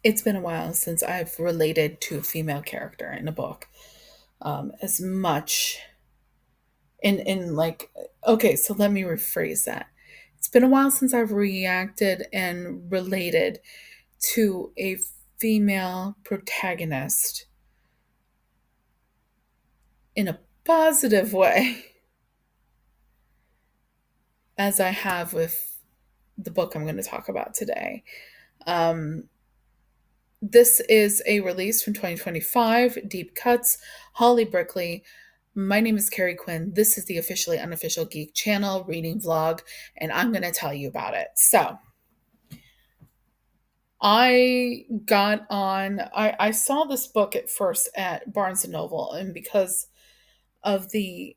It's been a while since I've related to a female character in a book as much in like okay, so let me rephrase that. It's been a while since I've reacted and related to a female protagonist in a positive way as I have with the book I'm going to talk about today. Um, this is a release from 2025, Deep Cuts, Holly Brickley. My name is Carrie Quinn. This is the Officially Unofficial Geek channel reading vlog, and I'm going to tell you about it. So, I saw this book at first at Barnes and Noble, and because of the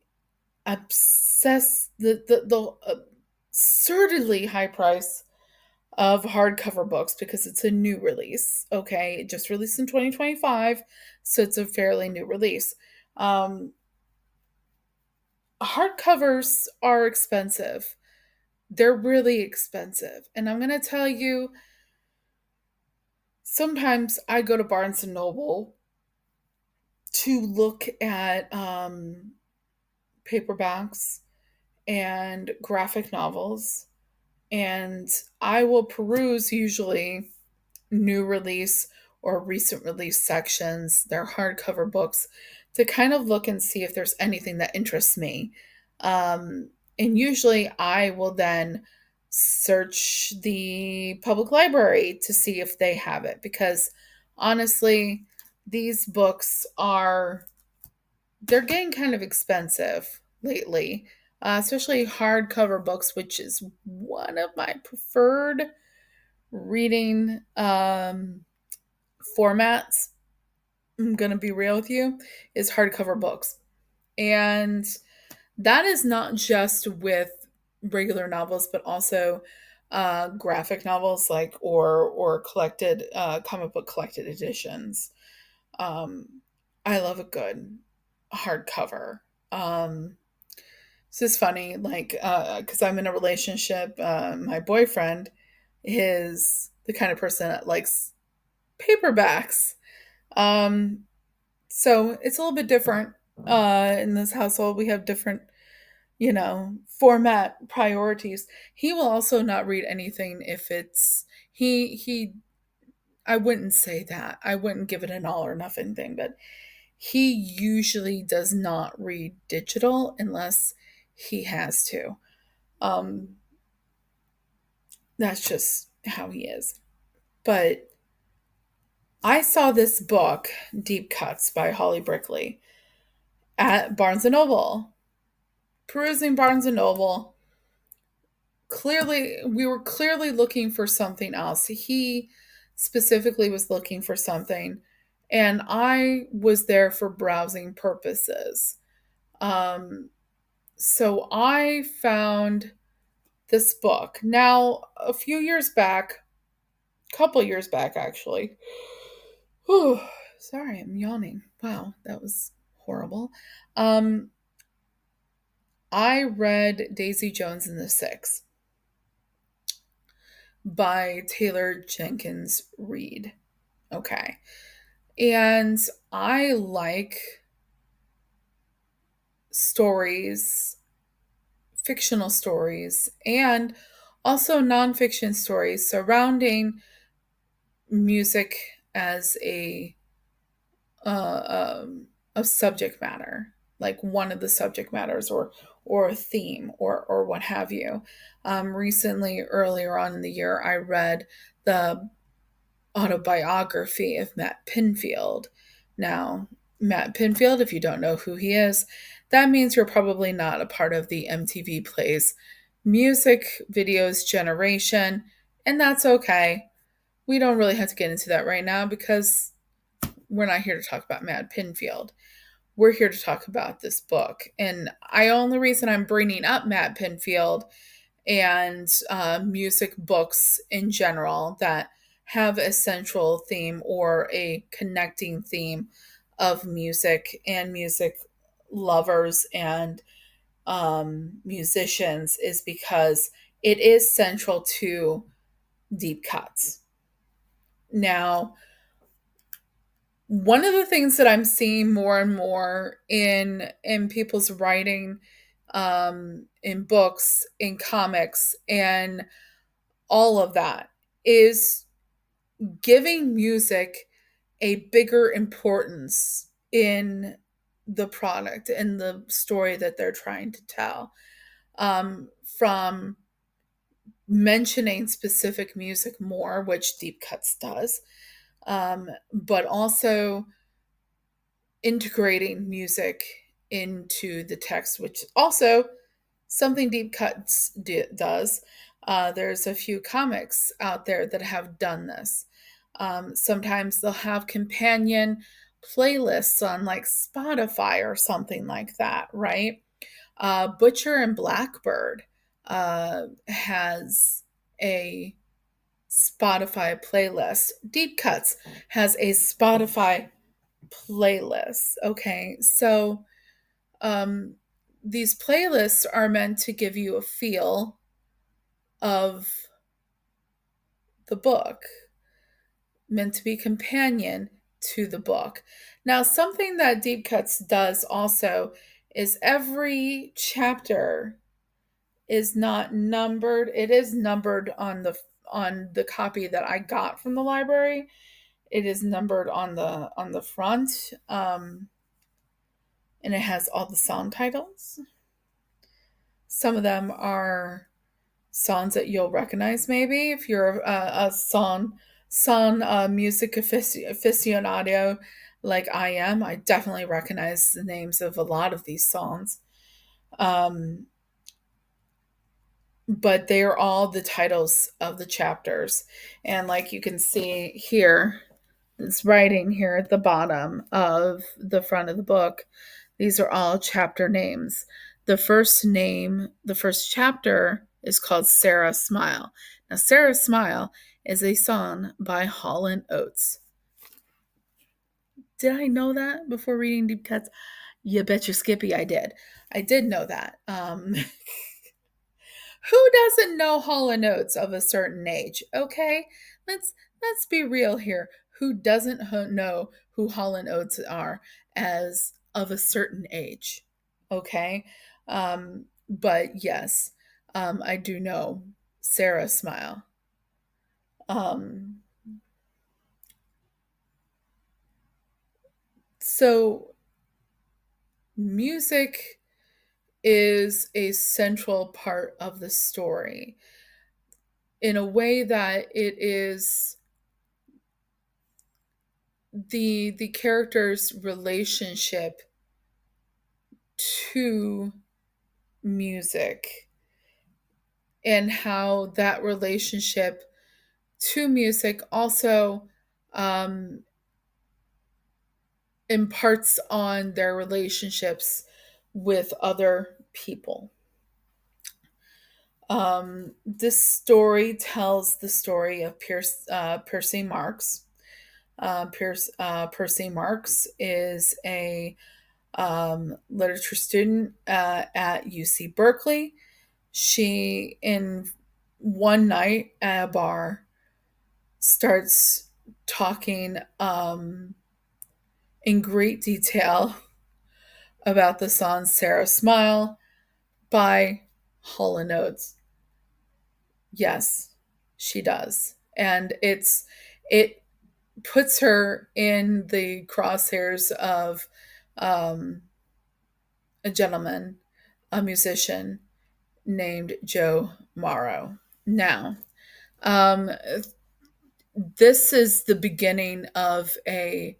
the absurdly high price of hardcover books, because it's a new release. Okay, it just released in 2025, so it's a fairly new release. Um, Hardcovers are expensive. They're really expensive, and I'm gonna tell you. Sometimes I go to Barnes and Noble to look at paperbacks and graphic novels, and I will peruse usually new release or recent release sections, their hardcover books, to kind of look and see if there's anything that interests me. And usually I will then search the public library to see if they have it, because honestly, these books are they're getting kind of expensive lately, especially hardcover books, which is one of my preferred reading formats. I'm going to be real with you, is hardcover books. And that is not just with regular novels, but also graphic novels, like or collected comic book collected editions. Um, I love a good hardcover. This is funny, like because I'm in a relationship. My boyfriend is the kind of person that likes paperbacks. Um, so it's a little bit different in this household. We have different, format priorities. He will also not read anything if it's he. I wouldn't say that. I wouldn't give it an all or nothing thing, but he usually does not read digital unless he has to. Um, that's just how he is. But I saw this book, Deep Cuts by Holly Brickley, at Barnes and Noble. Perusing Barnes and Noble, we were clearly looking for something else. He specifically was looking for something, and I was there for browsing purposes. Um, so I found this book. Now, a few years back, couple years back actually. Whew, sorry, I'm yawning. Wow, that was horrible. Um, I read Daisy Jones and the Six by Taylor Jenkins Reid. Okay. And I like stories, fictional stories, and also nonfiction stories surrounding music as a subject matter, like one of the subject matters, or a theme, or what have you. Recently, earlier on in the year, I read the autobiography of Matt Pinfield. Now, Matt Pinfield, if you don't know who he is, that means you're probably not a part of the MTV Plays music videos generation, and that's okay. We don't really have to get into that right now because we're not here to talk about Matt Pinfield. We're here to talk about this book. And I only reason I'm bringing up Matt Pinfield and music books in general that have a central theme or a connecting theme of music and music lovers and musicians is because it is central to Deep Cuts. Now, one of the things that I'm seeing more and more in people's writing, in books, in comics, and all of that is giving music a bigger importance in the product and the story that they're trying to tell. From mentioning specific music more, which Deep Cuts does, but also integrating music into the text, which also something Deep Cuts does. There's a few comics out there that have done this. Sometimes they'll have companion playlists on like Spotify or something like that, right? Butcher and Blackbird has a Spotify playlist. Deep Cuts has a Spotify playlist. Okay, so um, these playlists are meant to give you a feel of the book, meant to be companion to the book. Now, something that Deep Cuts does also is every chapter is not numbered. It is numbered on the copy that I got from the library. It is numbered on the front, and it has all the song titles. Some of them are songs that you'll recognize, maybe if you're a music aficionado like I am. I definitely recognize the names of a lot of these songs. Um, but they are all the titles of the chapters. And like you can see here, it's writing here at the bottom of the front of the book. These are all chapter names. The first chapter is called Sarah Smile. Now, Sarah Smile is a song by Hall and Oates. Did I know that before reading Deep Cuts? You bet your Skippy I did. I did know that. Who doesn't know Hall and Oates of a certain age? Okay, let's be real here. Who doesn't know who Hall and Oates are as of a certain age? Okay, but yes, I do know Sarah Smile. Um, so music is a central part of the story in a way that it is the character's relationship to music and how that relationship to music also um, imparts on their relationships with other people. This story tells the story of Percy Marks. Percy Marks is a literature student at UC Berkeley. She, in one night at a bar, starts talking in great detail about the song Sarah Smile by Hall and Oates. Yes, she does. And it puts her in the crosshairs of um, a gentleman, a musician named Joe Morrow. Now, um, this is the beginning of a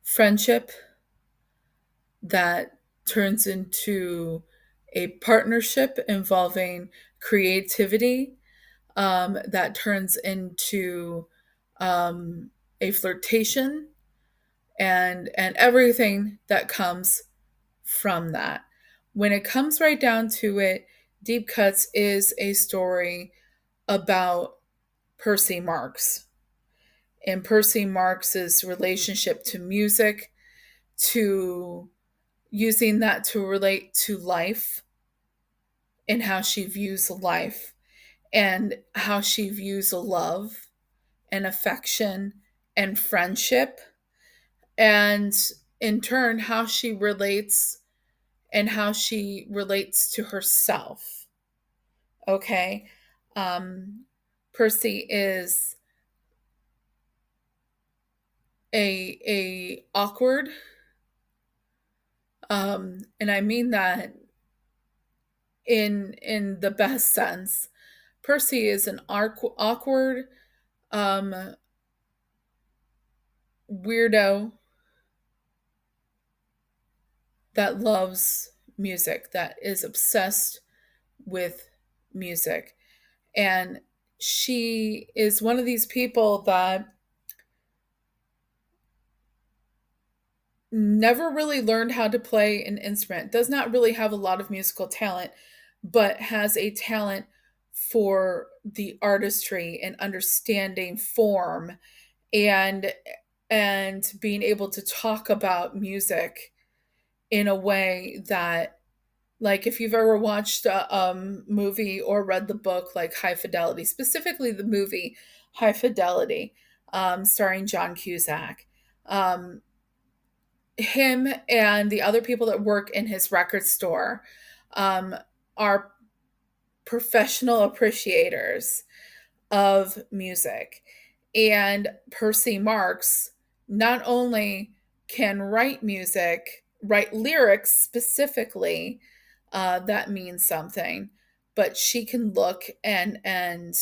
friendship that turns into a partnership involving creativity, that turns into um, a flirtation and everything that comes from that. When it comes right down to it, Deep Cuts is a story about Percy Marks and Percy Marks's relationship to music, to using that to relate to life and how she views life and how she views love and affection and friendship, and in turn, how she relates to herself. Okay. Um, Percy is a awkward, and I mean that in the best sense. Percy is an awkward, um, weirdo that loves music, that is obsessed with music. And she is one of these people that never really learned how to play an instrument, does not really have a lot of musical talent, but has a talent for the artistry and understanding form, and being able to talk about music in a way that, like, if you've ever watched a movie or read the book like High Fidelity, specifically the movie High Fidelity, starring John Cusack, um, him and the other people that work in his record store, um, are professional appreciators of music. And Percy Marks not only can write music, write lyrics specifically, that means something, but she can look and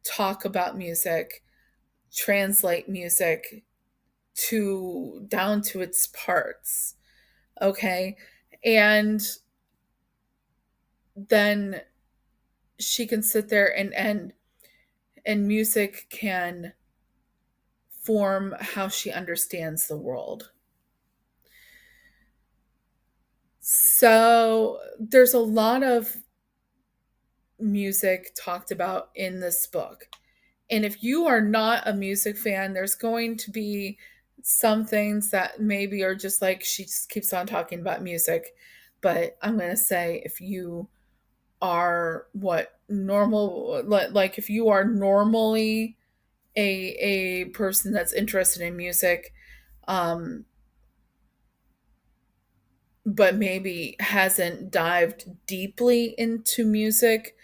talk about music, translate music to down to its parts. Okay. And then she can sit there and music can form how she understands the world. So there's a lot of music talked about in this book. And if you are not a music fan, there's going to be some things that maybe are just like, she just keeps on talking about music. But I'm going to say, if you are what normal, like if you are normally a person that's interested in music, um, but maybe hasn't dived deeply into music,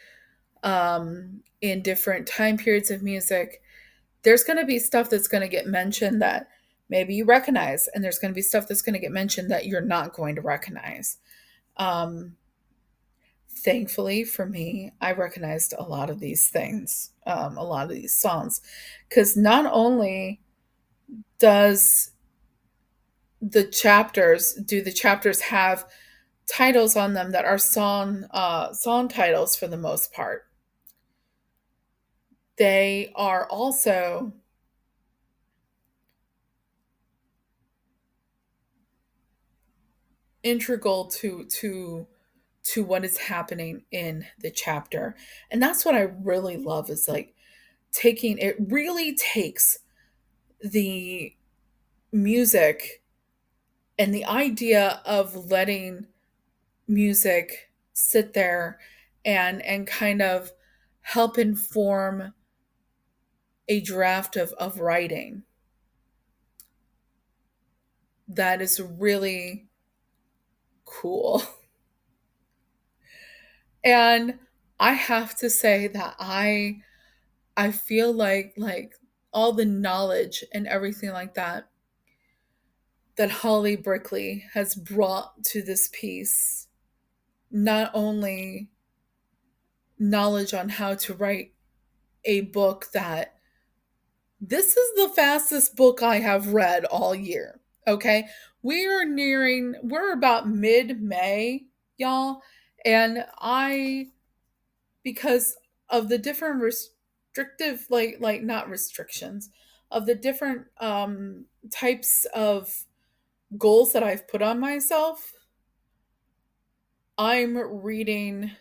in different time periods of music, there's going to be stuff that's going to get mentioned that maybe you recognize, and there's going to be stuff that's going to get mentioned that you're not going to recognize. Um, Thankfully for me, I recognized a lot of these things, a lot of these songs, because not only does the chapters have titles on them that are song titles for the most part, they are also integral to what is happening in the chapter. And that's what I really love, is like, taking it really takes the music and the idea of letting music sit there and kind of help inform a draft of writing that is really cool. And I have to say that I feel like all the knowledge and everything like that Holly Brickley has brought to this piece, not only knowledge on how to write a book that, this is the fastest book I have read all year. Okay. We're about mid May, y'all. And because of the different restrictive, like not restrictions, of the different types of goals that I've put on myself, I'm reading.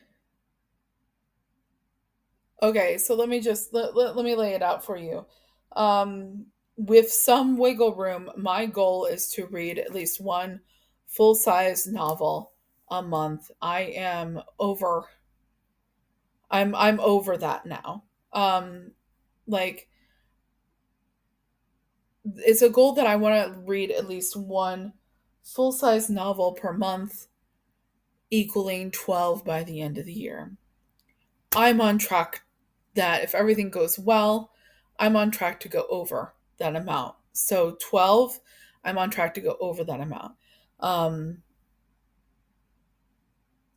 Okay, so let me lay it out for you. Um, with some wiggle room, my goal is to read at least one full size novel a month. I'm over that now. Like, it's a goal that I want to read at least one full size novel per month, equaling 12 by the end of the year. I'm on track that if everything goes well, I'm on track to go over that amount. So 12, I'm on track to go over that amount. Um,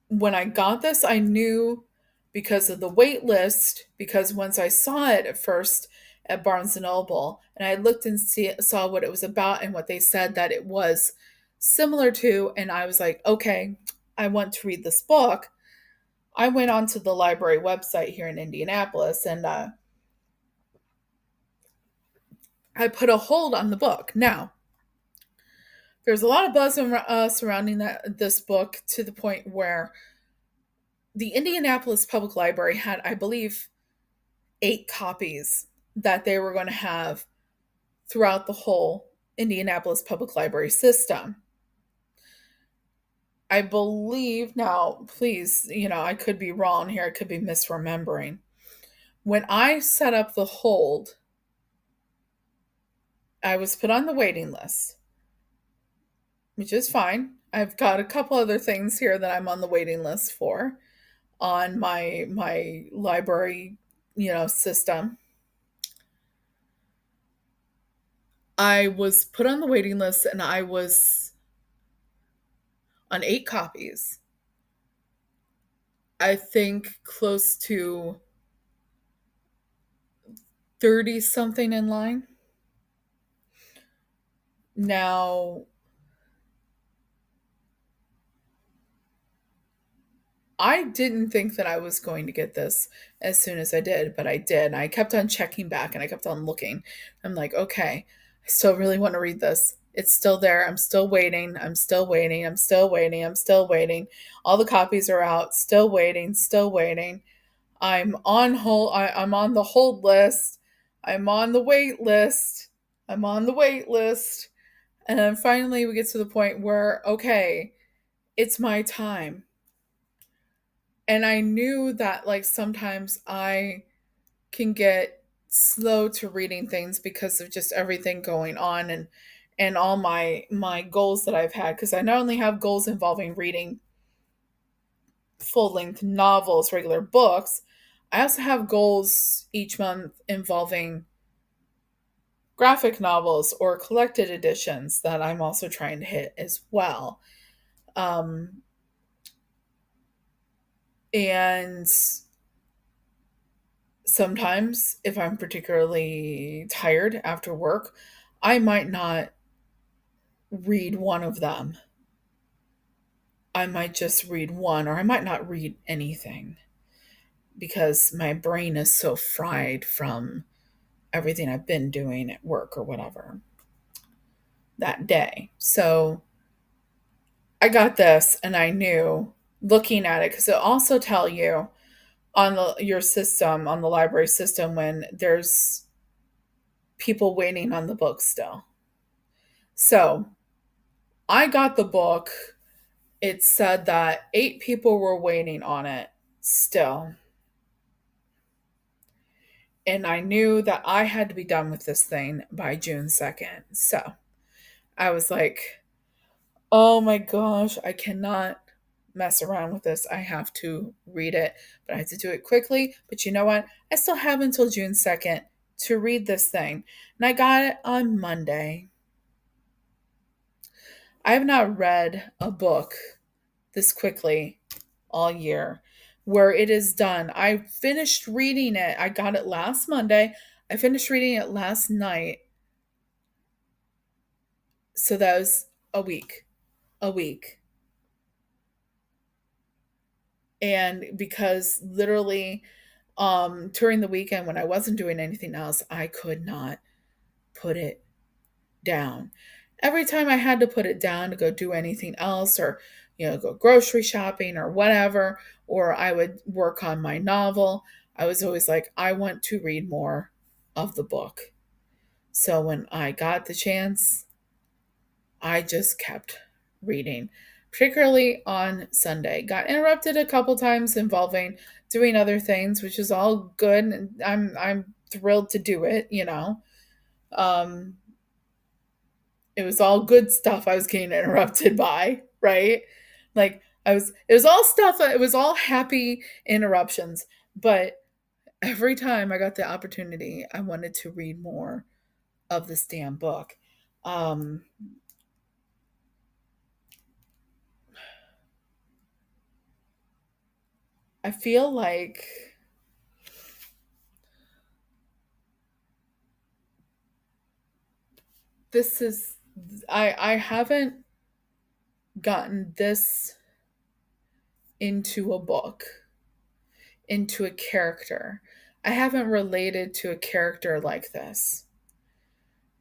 when I got this, I knew because of the wait list, because once I saw it at first at Barnes and Noble, and I looked and saw what it was about and what they said that it was similar to, and I was like, okay, I want to read this book. I went onto the library website here in Indianapolis and I put a hold on the book. Now, there's a lot of buzz surrounding this book to the point where the Indianapolis Public Library had, I believe, 8 copies that they were going to have throughout the whole Indianapolis Public Library system. I believe, now, please, I could be wrong here, I could be misremembering. When I set up the hold, I was put on the waiting list, which is fine. I've got a couple other things here that I'm on the waiting list for on my library, system. I was put on the waiting list and I was on 8 copies. I think close to 30 something in line. Now, I didn't think that I was going to get this as soon as I did, but I did. I kept on checking back and I kept on looking. I'm like, okay, I still really want to read this. It's still there. I'm still waiting. I'm still waiting. I'm still waiting. I'm still waiting. All the copies are out. Still waiting. Still waiting. I'm on hold. I'm on the hold list. I'm on the wait list. I'm on the wait list. And then finally we get to the point where, okay, it's my time. And I knew that like sometimes I can get slow to reading things because of just everything going on and all my goals that I've had, because I not only have goals involving reading full-length novels, regular books, I also have goals each month involving graphic novels or collected editions that I'm also trying to hit as well. Um, and sometimes, if I'm particularly tired after work, I might not read one of them. I might just read one, or I might not read anything because my brain is so fried from everything I've been doing at work or whatever that day. So I got this and I knew looking at it, because it'll also tell you on your system, on the library system, when there's people waiting on the book still. So I got the book. It said that 8 people were waiting on it still. And I knew that I had to be done with this thing by June 2nd. So I was like, oh my gosh, I cannot mess around with this. I have to read it, but I have to do it quickly. But you know what? I still have until June 2nd to read this thing. And I got it on Monday. I have not read a book this quickly all year where it is done. I finished reading it. I got it last Monday. I finished reading it last night. So that was a week. A week. And because literally during the weekend when I wasn't doing anything else, I could not put it down. Every time I had to put it down to go do anything else, or go grocery shopping or whatever, or I would work on my novel, I was always like, I want to read more of the book. So when I got the chance, I just kept reading, particularly on Sunday. Got interrupted a couple times involving doing other things, which is all good, and I'm thrilled to do it. Um, it was all good stuff I was getting interrupted by, right? Like it was all stuff, it was all happy interruptions. But every time I got the opportunity, I wanted to read more of this damn book. Um, I feel like this is, I haven't gotten this into a book, into a character. I haven't related to a character like this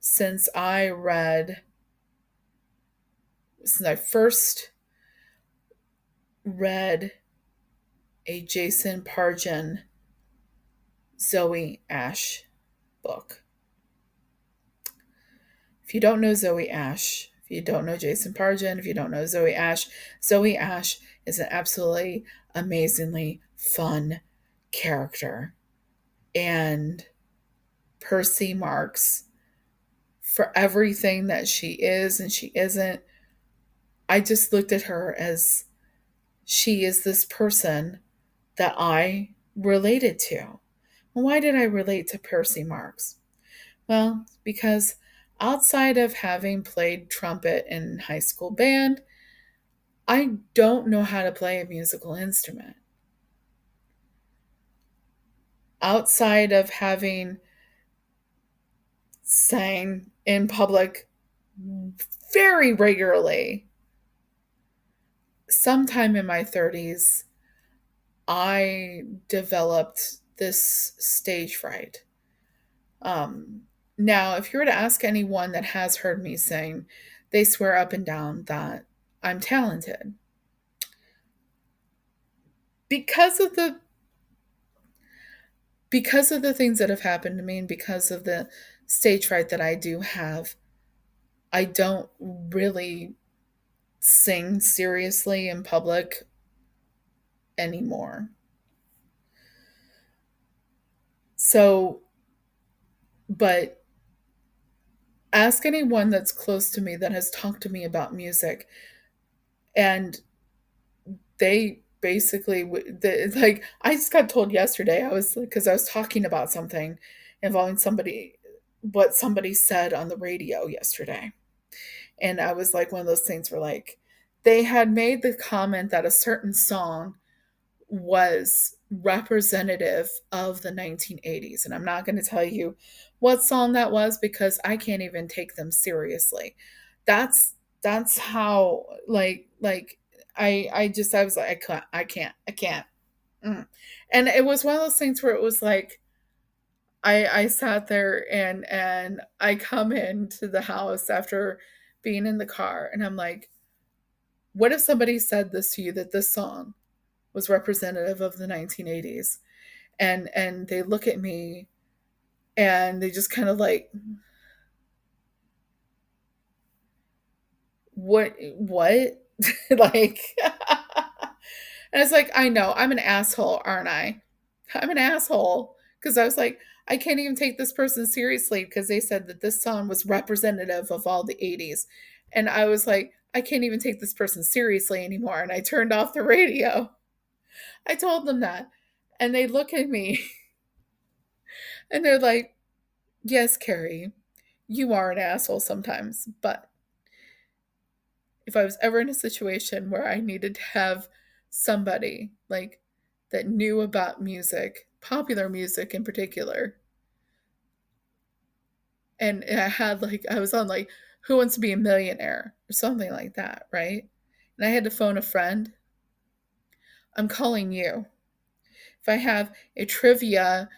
since I first read a Jason Pargin Zoe Ash book. If you don't know Zoe Ash, if you don't know Jason Pargin, if you don't know Zoe Ash is an absolutely amazingly fun character. And Percy Marks, for everything that she is and she isn't, I just looked at her as she is this person that I related to. Why did I relate to Percy Marks? Well, because outside of having played trumpet in high school band, I don't know how to play a musical instrument. Outside of having sang in public very regularly, sometime in my 30s, I developed this stage fright. Um, Now, if you were to ask anyone that has heard me sing, they swear up and down that I'm talented because of the things that have happened to me and because of the stage fright that I do have. I don't really sing seriously in public anymore. So, but ask anyone that's close to me that has talked to me about music, and they basically like I just got told yesterday, I was because I was talking about something involving somebody, what somebody said on the radio yesterday. And I was like, one of those things where like they had made the comment that a certain song was representative of the 1980s. And I'm not going to tell you what song that was because I can't even take them seriously. That's how I was like I can't. Mm. And it was one of those things where it was like I sat there and I come into the house after being in the car and I'm like, what if somebody said this to you, that this song was representative of the 1980s? And they look at me and they just kind of like, what like and it's like, I know I'm an asshole, aren't I? I'm an asshole because I was like, I can't even take this person seriously because they said that this song was representative of all the 80s. And I was like, I can't even take this person seriously anymore. And I turned off the radio. I told them that. And they look at me and they're like, yes, Carrie, you are an asshole sometimes. But if I was ever in a situation where I needed to have somebody like that knew about music, popular music in particular, and I had like I was on like Who Wants to Be a Millionaire or something like that, right? And I had to phone a friend. I'm calling you. If I have a trivia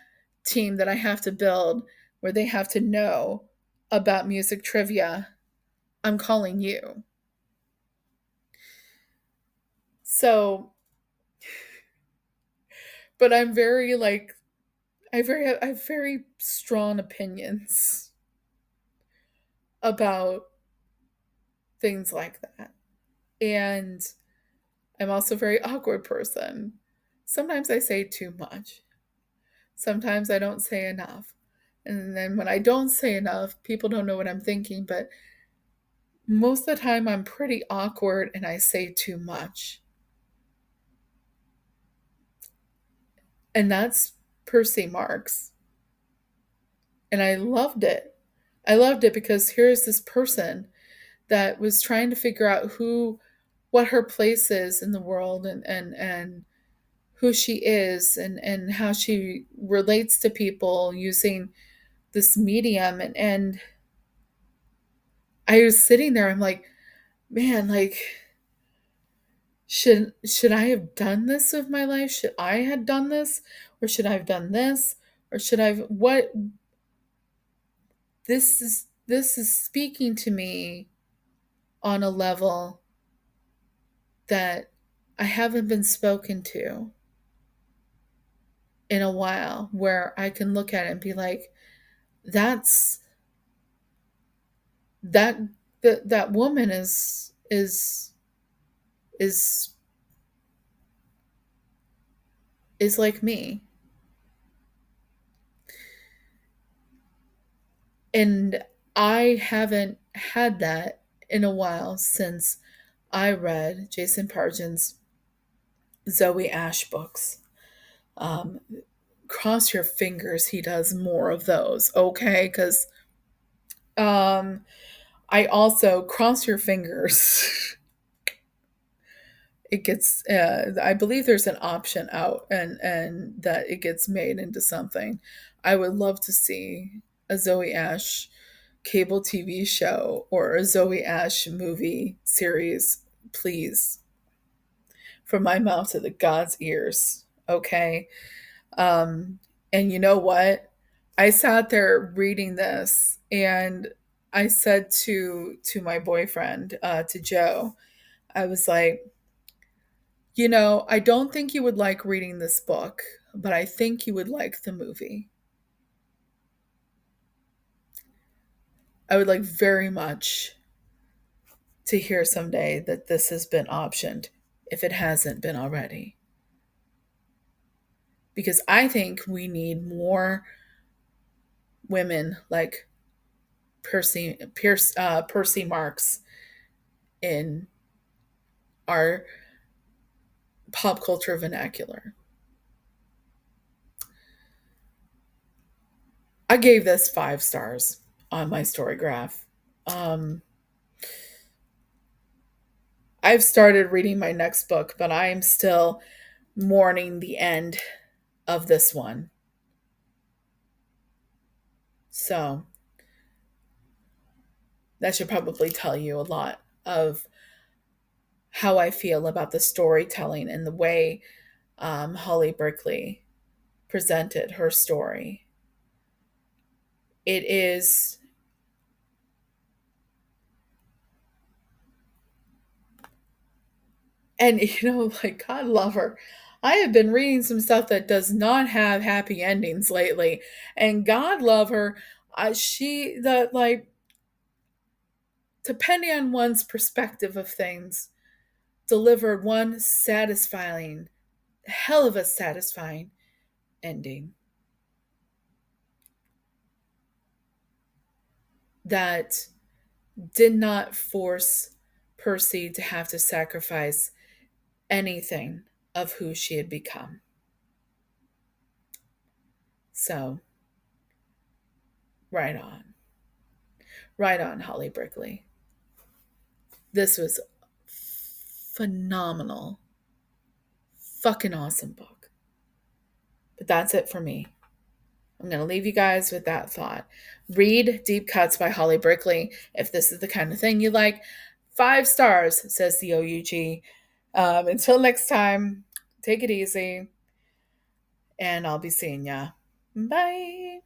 team that I have to build where they have to know about music trivia, I'm calling you. So, but I'm very like I have very strong opinions about things like that. And I'm also a very awkward person. Sometimes I say too much. Sometimes I don't say enough. And then when I don't say enough, people don't know what I'm thinking, but most of the time I'm pretty awkward and I say too much. And that's Percy Marks. And I loved it. I loved it because here's this person that was trying to figure out what her place is in the world, and who she is, and how she relates to people using this medium. And I was sitting there, I'm like, man, like, should I have done this with my life? Should I have done this? Or should I have done this? Or should I have what this is speaking to me on a level that I haven't been spoken to in a while, where I can look at it and be like, that's that that woman is is like me. And I haven't had that in a while since I read Jason Pargin's Zoe Ash books. Um, Cross your fingers he does more of those, okay? Because um, I also cross your fingers. It gets, I believe there's an option out, and that it gets made into something. I would love to see a Zoe Ash cable TV show or a Zoe Ash movie series, please. From my mouth to the God's ears, okay? Um, and you know what? I sat there reading this, and I said to my boyfriend, to Joe, I was like, I don't think you would like reading this book, but I think you would like the movie. I would like very much to hear someday that this has been optioned, if it hasn't been already. Because I think we need more women like Percy Marks in our pop culture vernacular. I gave this 5 stars on my story graph. Um, I've started reading my next book, but I am still mourning the end of this one. So that should probably tell you a lot of how I feel about the storytelling and the way Holly Brickley presented her story. It is, and like, God love her. I have been reading some stuff that does not have happy endings lately, and God love her. She that like, depending on one's perspective of things, delivered one satisfying, hell of a satisfying ending that did not force Percy to have to sacrifice anything of who she had become. So, right on. Right on, Holly Brickley. This was phenomenal. Fucking awesome book. But that's it for me. I'm going to leave you guys with that thought. Read Deep Cuts by Holly Brickley if this is the kind of thing you like. 5 stars, says the OUG. Until next time, take it easy, and I'll be seeing ya. Bye.